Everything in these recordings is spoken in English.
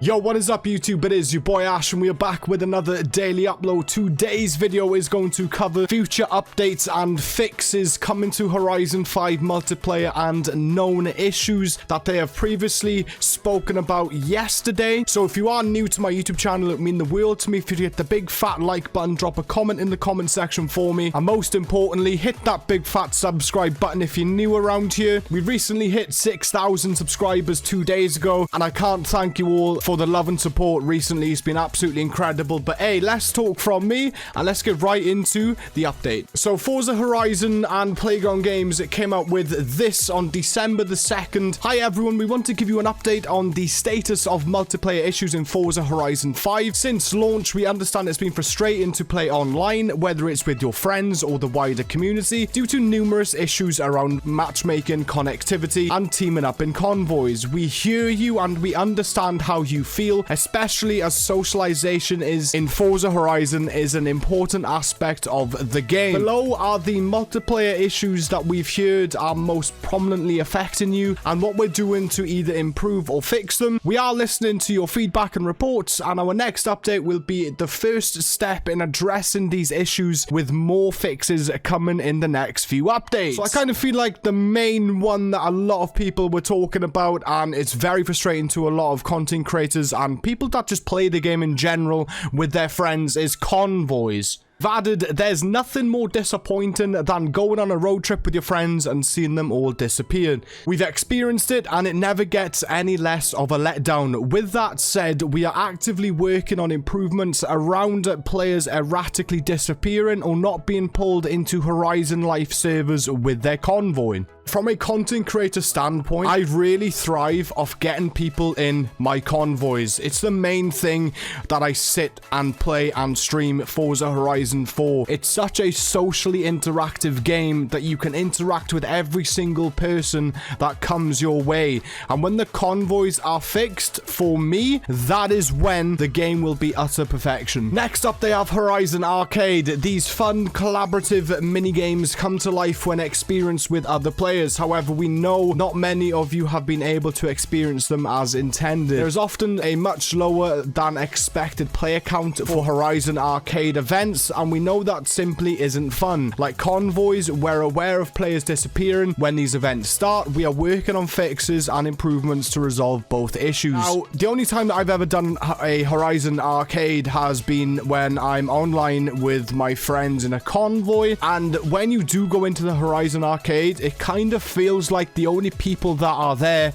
Yo, what is up YouTube? It is your boy Ash and we are back with another daily upload. Today's video is going to cover future updates and fixes coming to Horizon 5 multiplayer and known issues that they have previously spoken about yesterday. So if you are new to my YouTube channel, it would mean the world to me if you hit the big fat like button, drop a comment in the comment section for me, and most importantly, hit that big fat subscribe button if you're new around here. We recently hit 6,000 subscribers 2 days ago, and I can't thank you all for the love and support recently. It's been absolutely incredible. But hey, let's talk from me and let's get right into the update. So Forza Horizon and Playground Games, it came out with this on December the 2nd. Hi everyone, we want to give you an update on the status of multiplayer issues in Forza Horizon 5. Since launch, we understand it's been frustrating to play online, whether it's with your friends or the wider community, due to numerous issues around matchmaking, connectivity, and teaming up in convoys. We hear you and we understand how you feel, especially as socialization is in Forza Horizon is an important aspect of the game. Below are the multiplayer issues that we've heard are most prominently affecting you and what we're doing to either improve or fix them. We are listening to your feedback and reports, and our next update will be the first step in addressing these issues, with more fixes coming in the next few updates. So I kind of feel like the main one that a lot of people were talking about, and it's very frustrating to a lot of content creators and people that just play the game in general with their friends, is convoys. Added, there's nothing more disappointing than going on a road trip with your friends and seeing them all disappear. We've experienced it and it never gets any less of a letdown. With that said, we are actively working on improvements around players erratically disappearing or not being pulled into Horizon Life servers with their convoy. From a content creator standpoint, I really thrive off getting people in my convoys. It's the main thing that I sit and play and stream Forza Horizon 4. It's such a socially interactive game that you can interact with every single person that comes your way. And when the convoys are fixed, for me, that is when the game will be utter perfection. Next up, they have Horizon Arcade. These fun, collaborative mini-games come to life when experienced with other players. However, we know not many of you have been able to experience them as intended. There's often a much lower than expected player count for Horizon Arcade events, and we know that simply isn't fun. Like convoys, we're aware of players disappearing when these events start. We are working on fixes and improvements to resolve both issues. Now, the only time that I've ever done a Horizon Arcade has been when I'm online with my friends in a convoy, and when you do go into the Horizon Arcade, it kind of feels like the only people that are there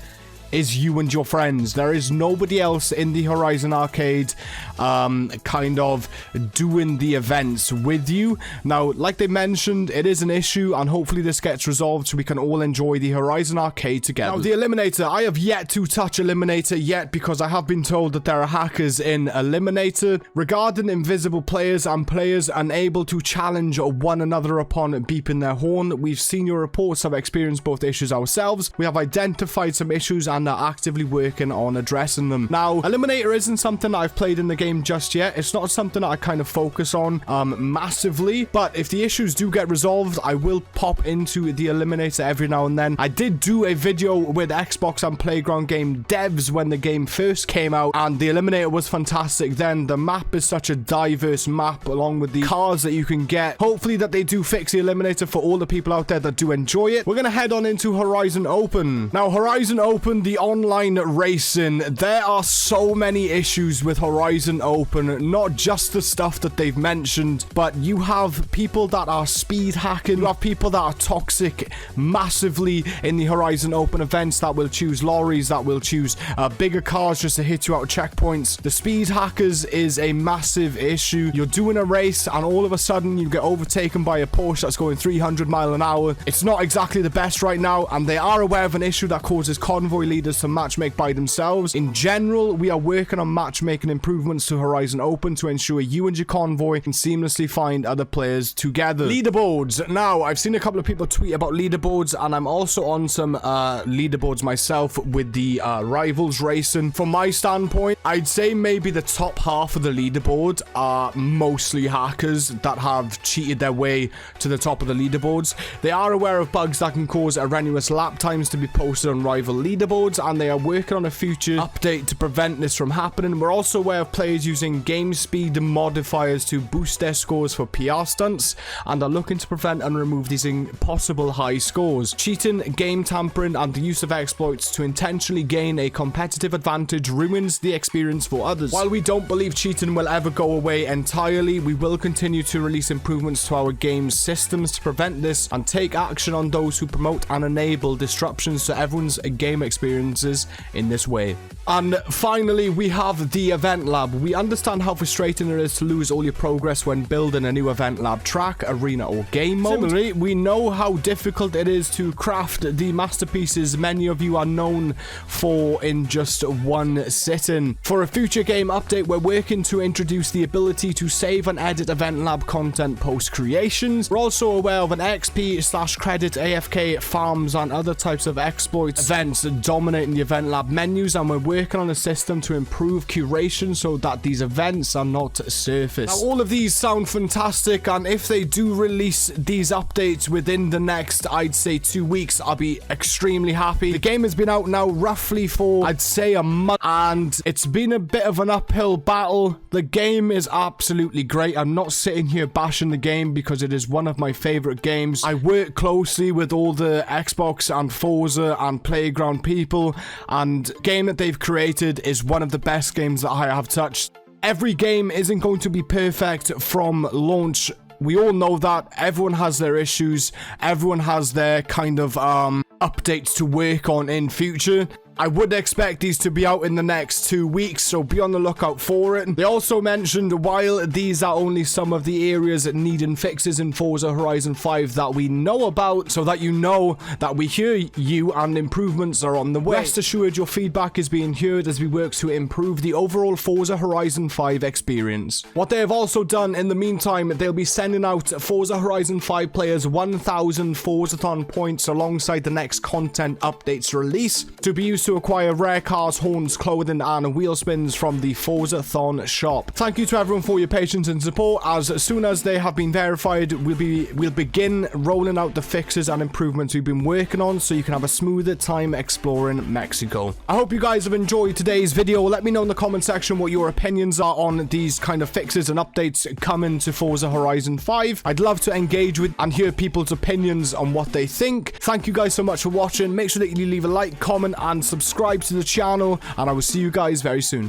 is you and your friends. There is nobody else in the Horizon Arcade kind of doing the events with you. Now, like they mentioned, it is an issue, and hopefully this gets resolved so we can all enjoy the Horizon Arcade together. Now, the Eliminator. I have yet to touch Eliminator yet because I have been told that there are hackers in Eliminator. Regarding invisible players and players unable to challenge one another upon beeping their horn, we've seen your reports, have experienced both issues ourselves. We have identified some issues and are actively working on addressing them. Now, Eliminator isn't something that I've played in the game just yet. It's not something that I kind of focus on massively, but if the issues do get resolved, I will pop into the Eliminator every now and then. I did do a video with Xbox and Playground Game devs when the game first came out, and the Eliminator was fantastic then. The map is such a diverse map, along with the cars that you can get. Hopefully that they do fix the Eliminator for all the people out there that do enjoy it. We're gonna head on into Horizon Open. Now, Horizon Open, the online racing, there are so many issues with Horizon Open, not just the stuff that they've mentioned, but you have people that are speed hacking, you have people that are toxic massively in the Horizon Open events, that will choose lorries, that will choose bigger cars just to hit you out of checkpoints. The speed hackers is a massive issue. You're doing a race and all of a sudden you get overtaken by a Porsche that's going 300 miles an hour. It's not exactly the best right now, and they are aware of an issue that causes convoy leaders to matchmake by themselves. In general, we are working on matchmaking improvements to Horizon Open to ensure you and your convoy can seamlessly find other players together. Leaderboards. Now, I've seen a couple of people tweet about leaderboards, and I'm also on some leaderboards myself with the Rivals racing. From my standpoint, I'd say maybe the top half of the leaderboard are mostly hackers that have cheated their way to the top of the leaderboards. They are aware of bugs that can cause erroneous lap times to be posted on rival leaderboards, modes, and they are working on a future update to prevent this from happening. We're also aware of players using game speed modifiers to boost their scores for PR stunts, and are looking to prevent and remove these impossible high scores. Cheating, game tampering, and the use of exploits to intentionally gain a competitive advantage ruins the experience for others. While we don't believe cheating will ever go away entirely, we will continue to release improvements to our game's systems to prevent this, and take action on those who promote and enable disruptions to everyone's game experiences in this way. And finally, we have the event lab. We understand how frustrating it is to lose all your progress when building a new event lab track, arena, or game mode. Similarly, we know how difficult it is to craft the masterpieces many of you are known for in just one sitting. For a future game update, we're working to introduce the ability to save and edit event lab content post creations. We're also aware of an XP/credit AFK farms and other types of exploits events dominating the event lab menus, and we're working on a system to improve curation so that these events are not surfaced. Now, all of these sound fantastic, and if they do release these updates within the next, I'd say, 2 weeks, I'll be extremely happy. The game has been out now roughly for, I'd say, a month, and it's been a bit of an uphill battle. The game is absolutely great. I'm not sitting here bashing the game because it is one of my favorite games. I work closely with all the Xbox and Forza and Playground people, and the game that they've created is one of the best games that I have touched. Every game isn't going to be perfect from launch. We all know that. Everyone has their issues. Everyone has their kind of updates to work on in future. I would expect these to be out in the next 2 weeks, so be on the lookout for it. They also mentioned, while these are only some of the areas that needing fixes in Forza Horizon 5 that we know about, so that you know that we hear you and improvements are on the way. Rest assured, your feedback is being heard as we work to improve the overall Forza Horizon 5 experience. What they have also done in the meantime, they'll be sending out Forza Horizon 5 players 1,000 Forzathon points alongside the next content updates release to be used to acquire rare cars, horns, clothing, and wheel spins from the Forzathon shop. Thank you to everyone for your patience and support. As soon as they have been verified, we'll begin rolling out the fixes and improvements we've been working on, so you can have a smoother time exploring Mexico. I hope you guys have enjoyed today's video. Let me know in the comment section what your opinions are on these kind of fixes and updates coming to Forza Horizon 5. I'd love to engage with and hear people's opinions on what they think. Thank you guys so much for watching. Make sure that you leave a like, comment, and subscribe to the channel, and I will see you guys very soon.